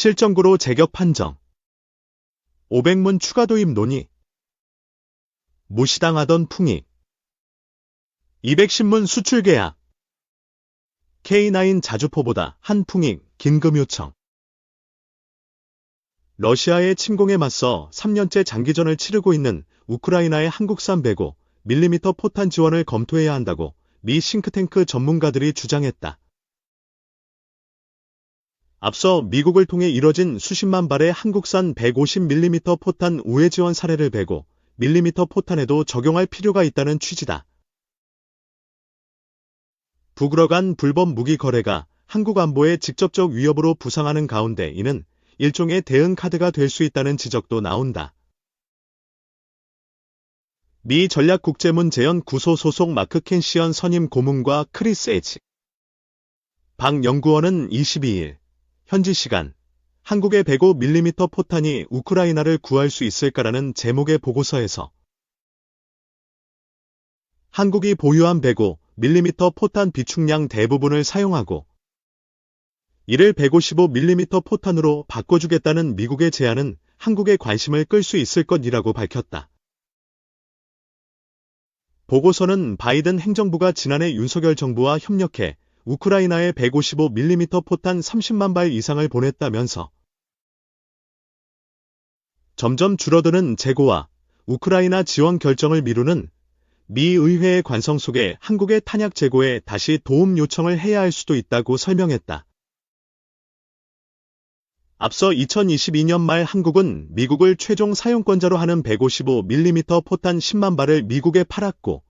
실전구로 제격 판정. 500문 추가 도입 논의. 무시당하던 풍익. 210문 수출 계약. K9 자주포보다 한 풍익 긴급 요청. 러시아의 침공에 맞서 3년째 장기전을 치르고 있는 우크라이나의 한국산 105mm 포탄 지원을 검토해야 한다고 미 싱크탱크 전문가들이 주장했다. 앞서 미국을 통해 이뤄진 수십만 발의 한국산 150mm 포탄 우회 지원 사례를 105mm 포탄에도 적용할 필요가 있다는 취지다. 북으로 간 불법 무기 거래가 한국 안보에 직접적 위협으로 부상하는 가운데 이는 일종의 대응 카드가 될 수 있다는 지적도 나온다. 미 전략국제문제연구소 소속 마크 켄시언 선임 고문과 크리스 에지 박 연구원은 22일 현지 시간 한국의 105mm 포탄이 우크라이나를 구할 수 있을까라는 제목의 보고서에서 한국이 보유한 105mm 포탄 비축량 대부분을 사용하고 이를 155mm 포탄으로 바꿔주겠다는 미국의 제안은 한국의 관심을 끌 수 있을 것이라고 밝혔다. 보고서는 바이든 행정부가 지난해 윤석열 정부와 협력해 우크라이나에 155mm 포탄 30만 발 이상을 보냈다면서 점점 줄어드는 재고와 우크라이나 지원 결정을 미루는 미 의회의 관성 속에 한국의 탄약 재고에 다시 도움 요청을 해야 할 수도 있다고 설명했다. 앞서 2022년 말 한국은 미국을 최종 사용권자로 하는 155mm 포탄 10만 발을 미국에 팔았고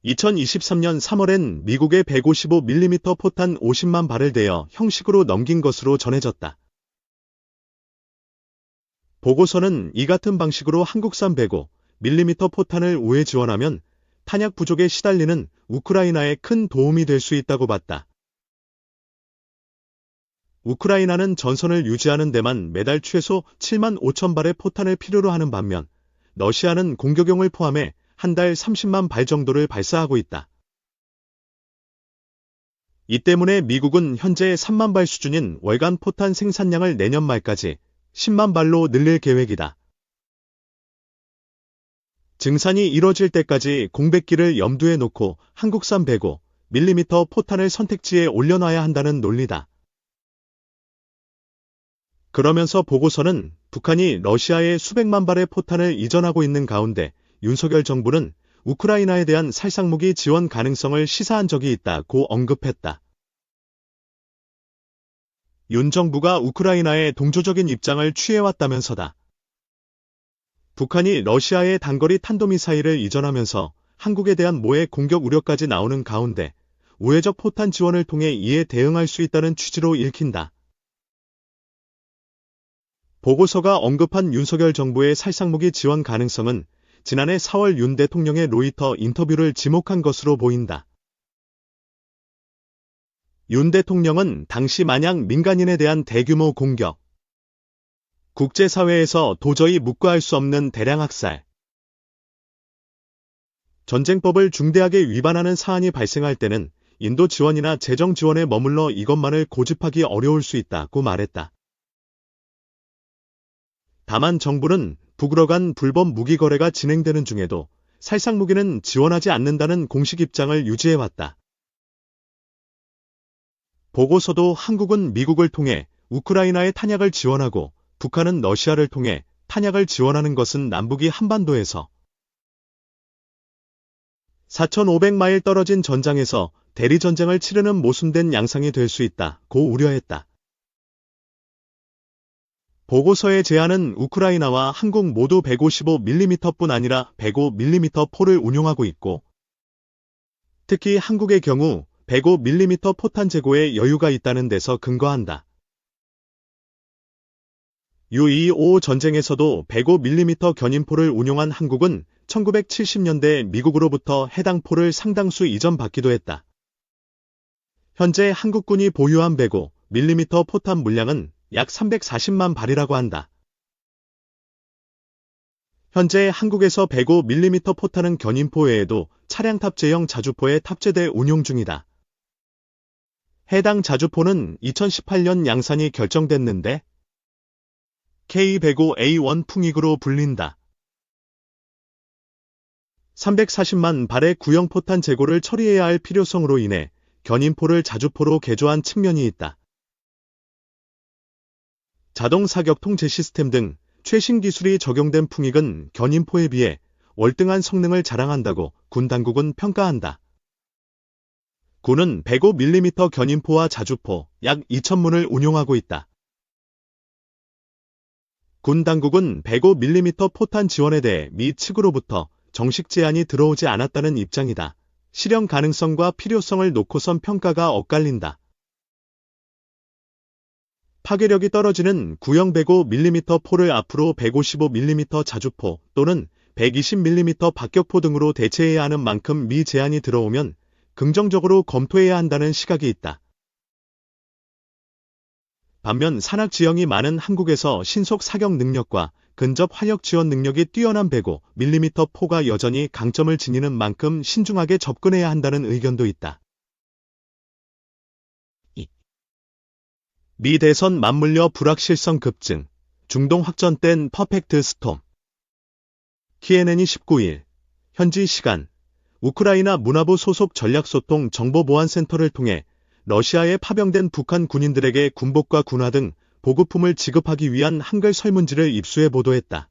2023년 3월엔 미국의 155mm 포탄 50만 발을 대여 형식으로 넘긴 것으로 전해졌다. 보고서는 이 같은 방식으로 한국산 105mm 포탄을 우회 지원하면 탄약 부족에 시달리는 우크라이나에 큰 도움이 될 수 있다고 봤다. 우크라이나는 전선을 유지하는 데만 매달 최소 7만 5천 발의 포탄을 필요로 하는 반면 러시아는 공격용을 포함해 한 달 30만 발 정도를 발사하고 있다. 이 때문에 미국은 현재 3만 발 수준인 월간 포탄 생산량을 내년 말까지 10만 발로 늘릴 계획이다. 증산이 이뤄질 때까지 공백기를 염두에 놓고 한국산 105mm 포탄을 선택지에 올려놔야 한다는 논리다. 그러면서 보고서는 북한이 러시아에 수백만 발의 포탄을 이전하고 있는 가운데 윤석열 정부는 우크라이나에 대한 살상무기 지원 가능성을 시사한 적이 있다고 언급했다. 윤 정부가 우크라이나에 동조적인 입장을 취해왔다면서다. 북한이 러시아에 단거리 탄도미사일을 이전하면서 한국에 대한 모해 공격 우려까지 나오는 가운데 우회적 포탄 지원을 통해 이에 대응할 수 있다는 취지로 읽힌다. 보고서가 언급한 윤석열 정부의 살상무기 지원 가능성은 지난해 4월 윤 대통령의 로이터 인터뷰를 지목한 것으로 보인다. 윤 대통령은 당시 만약 민간인에 대한 대규모 공격, 국제사회에서 도저히 묵과할 수 없는 대량 학살, 전쟁법을 중대하게 위반하는 사안이 발생할 때는 인도 지원이나 재정 지원에 머물러 이것만을 고집하기 어려울 수 있다고 말했다. 다만 정부는 북으로 간 불법 무기 거래가 진행되는 중에도 살상무기는 지원하지 않는다는 공식 입장을 유지해왔다. 보고서도 한국은 미국을 통해 우크라이나에 탄약을 지원하고 북한은 러시아를 통해 탄약을 지원하는 것은 남북이 한반도에서 4,500마일 떨어진 전장에서 대리전쟁을 치르는 모순된 양상이 될 수 있다고 우려했다. 보고서의 제안은 우크라이나와 한국 모두 155mm뿐 아니라 105mm 포를 운용하고 있고 특히 한국의 경우 105mm 포탄 재고에 여유가 있다는 데서 근거한다. U-225 전쟁에서도 105mm 견인포를 운용한 한국은 1970년대 미국으로부터 해당 포를 상당수 이전받기도 했다. 현재 한국군이 보유한 105mm 포탄 물량은 약 340만 발이라고 한다. 현재 한국에서 105mm 포탄은 견인포 외에도 차량 탑재형 자주포에 탑재돼 운용 중이다. 해당 자주포는 2018년 양산이 결정됐는데 K105A1 풍익으로 불린다. 340만 발의 구형 포탄 재고를 처리해야 할 필요성으로 인해 견인포를 자주포로 개조한 측면이 있다. 자동 사격 통제 시스템 등 최신 기술이 적용된 풍익은 견인포에 비해 월등한 성능을 자랑한다고 군 당국은 평가한다. 군은 105mm 견인포와 자주포 약 2,000문을 운용하고 있다. 군 당국은 105mm 포탄 지원에 대해 미 측으로부터 정식 제안이 들어오지 않았다는 입장이다. 실현 가능성과 필요성을 놓고선 평가가 엇갈린다. 파괴력이 떨어지는 구형 105mm 포를 앞으로 155mm 자주포 또는 120mm 박격포 등으로 대체해야 하는 만큼 미 제안이 들어오면 긍정적으로 검토해야 한다는 시각이 있다. 반면 산악 지형이 많은 한국에서 신속 사격 능력과 근접 화력 지원 능력이 뛰어난 105mm 포가 여전히 강점을 지니는 만큼 신중하게 접근해야 한다는 의견도 있다. 미 대선 맞물려 불확실성 급증, 중동 확전된 퍼펙트 스톰. KNN이 19일, 현지 시간, 우크라이나 문화부 소속 전략소통 정보보안센터를 통해 러시아에 파병된 북한 군인들에게 군복과 군화 등 보급품을 지급하기 위한 한글 설문지를 입수해 보도했다.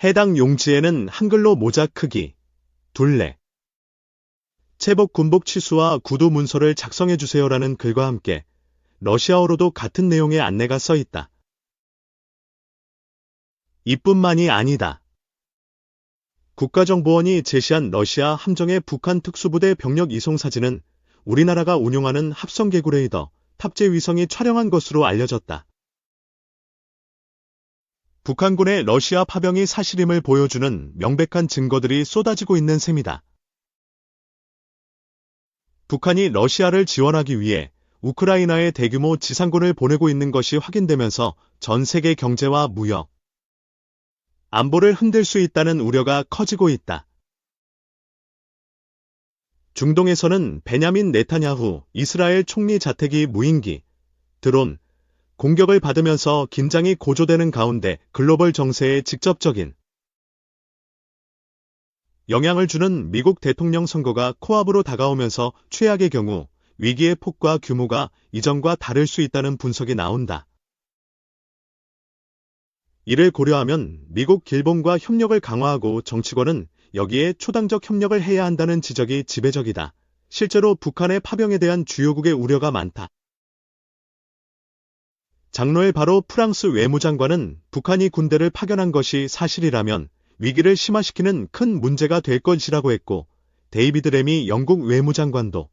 해당 용지에는 한글로 모자 크기, 둘레, 체복 군복 취수와 구두 문서를 작성해주세요라는 글과 함께 러시아어로도 같은 내용의 안내가 써 있다. 이뿐만이 아니다. 국가정보원이 제시한 러시아 함정의 북한 특수부대 병력 이송 사진은 우리나라가 운용하는 합성개구 레이더 탑재 위성이 촬영한 것으로 알려졌다. 북한군의 러시아 파병이 사실임을 보여주는 명백한 증거들이 쏟아지고 있는 셈이다. 북한이 러시아를 지원하기 위해 우크라이나에 대규모 지상군을 보내고 있는 것이 확인되면서 전 세계 경제와 무역, 안보를 흔들 수 있다는 우려가 커지고 있다. 중동에서는 베냐민 네타냐후 이스라엘 총리 자택이 무인기, 드론, 공격을 받으면서 긴장이 고조되는 가운데 글로벌 정세에 직접적인 영향을 주는 미국 대통령 선거가 코앞으로 다가오면서 최악의 경우 위기의 폭과 규모가 이전과 다를 수 있다는 분석이 나온다. 이를 고려하면 미국, 일본과 협력을 강화하고 정치권은 여기에 초당적 협력을 해야 한다는 지적이 지배적이다. 실제로 북한의 파병에 대한 주요국의 우려가 많다. 장노엘 바로 프랑스 외무장관은 북한이 군대를 파견한 것이 사실이라면 위기를 심화시키는 큰 문제가 될 것이라고 했고, 데이비드 램이 영국 외무장관도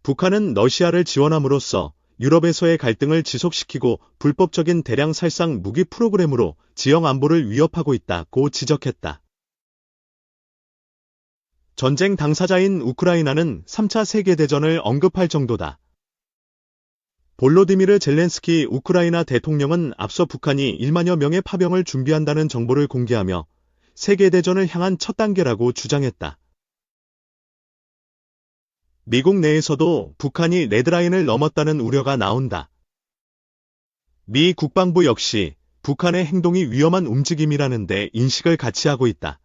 북한은 러시아를 지원함으로써 유럽에서의 갈등을 지속시키고 불법적인 대량 살상 무기 프로그램으로 지역 안보를 위협하고 있다고 지적했다. 전쟁 당사자인 우크라이나는 3차 세계대전을 언급할 정도다. 볼로디미르 젤렌스키 우크라이나 대통령은 앞서 북한이 1만여 명의 파병을 준비한다는 정보를 공개하며 세계대전을 향한 첫 단계라고 주장했다. 미국 내에서도 북한이 레드라인을 넘었다는 우려가 나온다. 미 국방부 역시 북한의 행동이 위험한 움직임이라는 데 인식을 같이 하고 있다.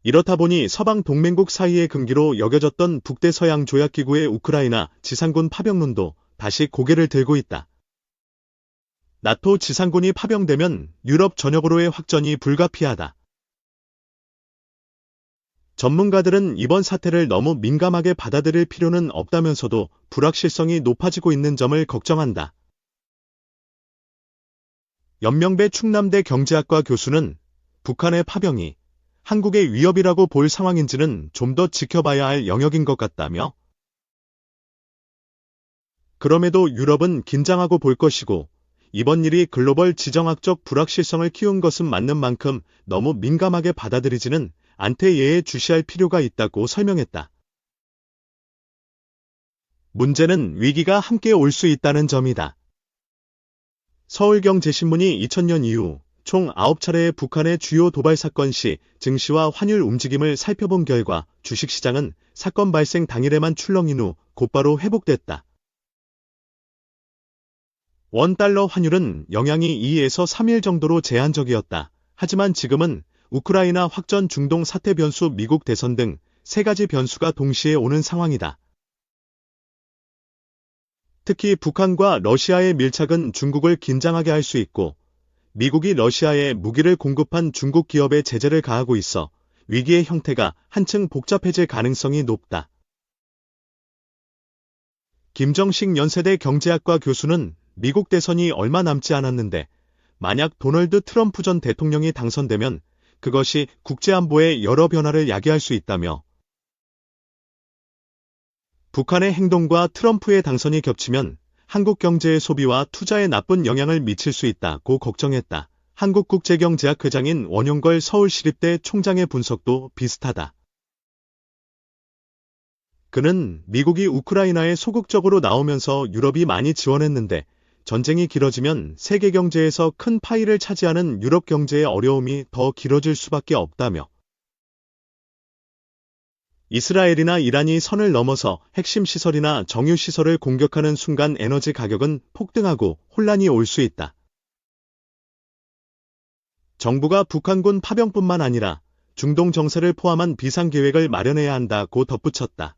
이렇다 보니 서방 동맹국 사이의 금기로 여겨졌던 북대서양 조약기구의 우크라이나 지상군 파병론도 다시 고개를 들고 있다. 나토 지상군이 파병되면 유럽 전역으로의 확전이 불가피하다. 전문가들은 이번 사태를 너무 민감하게 받아들일 필요는 없다면서도 불확실성이 높아지고 있는 점을 걱정한다. 연명배 충남대 경제학과 교수는 북한의 파병이 한국의 위협이라고 볼 상황인지는 좀 더 지켜봐야 할 영역인 것 같다며, 그럼에도 유럽은 긴장하고 볼 것이고 이번 일이 글로벌 지정학적 불확실성을 키운 것은 맞는 만큼 너무 민감하게 받아들이지는 않되 예의 주시할 필요가 있다고 설명했다. 문제는 위기가 함께 올 수 있다는 점이다. 서울경제신문이 2000년 이후 총 9차례의 북한의 주요 도발 사건 시 증시와 환율 움직임을 살펴본 결과 주식시장은 사건 발생 당일에만 출렁인 후 곧바로 회복됐다. 원달러 환율은 영향이 2에서 3일 정도로 제한적이었다. 하지만 지금은 우크라이나 확전, 중동 사태 변수, 미국 대선 등 세 가지 변수가 동시에 오는 상황이다. 특히 북한과 러시아의 밀착은 중국을 긴장하게 할 수 있고, 미국이 러시아에 무기를 공급한 중국 기업에 제재를 가하고 있어 위기의 형태가 한층 복잡해질 가능성이 높다. 김정식 연세대 경제학과 교수는 미국 대선이 얼마 남지 않았는데 만약 도널드 트럼프 전 대통령이 당선되면 그것이 국제안보에 여러 변화를 야기할 수 있다며, 북한의 행동과 트럼프의 당선이 겹치면 한국 경제의 소비와 투자에 나쁜 영향을 미칠 수 있다고 걱정했다. 한국국제경제학 회장인 원용걸 서울시립대 총장의 분석도 비슷하다. 그는 미국이 우크라이나에 소극적으로 나오면서 유럽이 많이 지원했는데 전쟁이 길어지면 세계 경제에서 큰 파이를 차지하는 유럽 경제의 어려움이 더 길어질 수밖에 없다며, 이스라엘이나 이란이 선을 넘어서 핵심 시설이나 정유 시설을 공격하는 순간 에너지 가격은 폭등하고 혼란이 올 수 있다. 정부가 북한군 파병뿐만 아니라 중동 정세를 포함한 비상계획을 마련해야 한다고 덧붙였다.